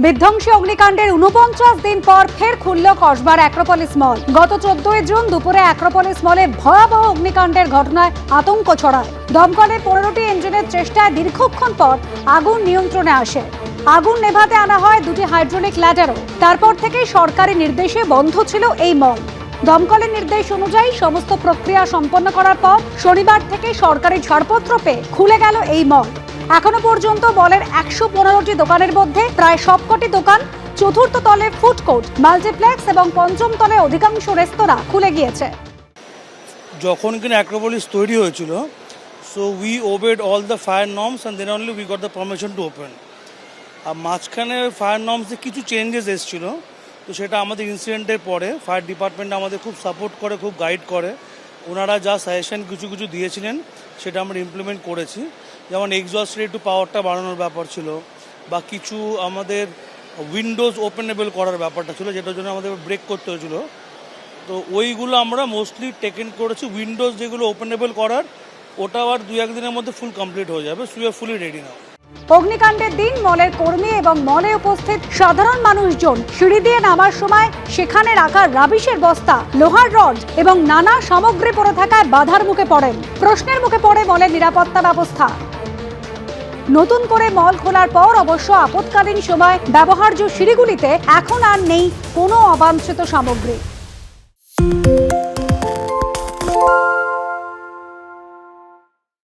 বিধ্বংসী অগ্নিকাণ্ডের ৪৯ দিন পর ফের খুলল কসবার অ্যাক্রোপলিস মল। গত ১৪ জুন দুপুরে অ্যাক্রোপলিস মলে ভয়াবহ অগ্নিকাণ্ডের ঘটনায় আতঙ্ক ছড়ায়। দমকলের ১৫টি ইঞ্জিনের চেষ্টায় দীর্ঘক্ষণ পর আগুন নিয়ন্ত্রণে আসে। আগুন নেভাতে আনা হয় দুটি হাইড্রোলিক ল্যাডারও। তারপর থেকেই সরকারি নির্দেশে বন্ধ ছিল এই মল। দমকলের নির্দেশ অনুযায়ী সমস্ত প্রক্রিয়া সম্পন্ন করার পর শনিবার থেকে সরকারি ছাড়পত্র পেয়ে খুলে গেল এই মল। এখনো পর্যন্ত মলের ১১৫টি দোকানের মধ্যে প্রায় সবকটি দোকান, চতুর্থ তলে ফুড কোর্ট, মাল্টিপ্লেক্স এবং পঞ্চম তলে অধিকাংশ রেস্তোরাঁ খুলে গিয়েছে। যখন কিনা অ্যাক্রোপলিস তৈরি হয়েছিল, so we obeyed all the fire norms and then only we got the permission to open. আর মাঝখানে ফায়ার নর্মসে কিছু চেঞ্জেস এসেছিলো, তো সেটা আমাদের ইনসিডেন্টের পরে ফায়ার ডিপার্টমেন্ট আমাদের খুব সাপোর্ট করে, খুব গাইড করে। ওনারা যা সাজেশন কিছু কিছু দিয়েছিলেন সেটা আমরা ইমপ্লিমেন্ট করেছি। যেমন এক্সস্ট রেট টু পাওয়ারটা বাড়ানোর ব্যাপার ছিল, বা কিছু আমাদের উইন্ডোজ ওপেনেবল করার ব্যাপারটা ছিল, যেটার জন্য আমাদের ব্রেক করতে হয়েছিল। তো ওইগুলো আমরা মোস্টলি টেকেন করেছি। উইন্ডোজ যেগুলো ওপেনেবল করার, ওটাও আর ২-১ দিনের মধ্যে ফুল কমপ্লিট হয়ে যাবে। So we are fully ready now. অগ্নিকাণ্ডের দিন মলের কর্মী এবং মলে উপস্থিত সাধারণ মানুষজন সিঁড়ি দিয়ে নামার সময় সেখানে রাখা রাবিশের বস্তা, লোহার রড এবং নানা সামগ্রী পড়ে থাকায় বাধার মুখে পড়েন। প্রশ্নের মুখে পড়ে মলের নিরাপত্তা ব্যবস্থা। নতুন করে মল খোলার পর অবশ্য আপৎকালীন সময় ব্যবহার্য সিঁড়িগুলিতে এখন আর নেই কোনো অবাঞ্ছিত সামগ্রী।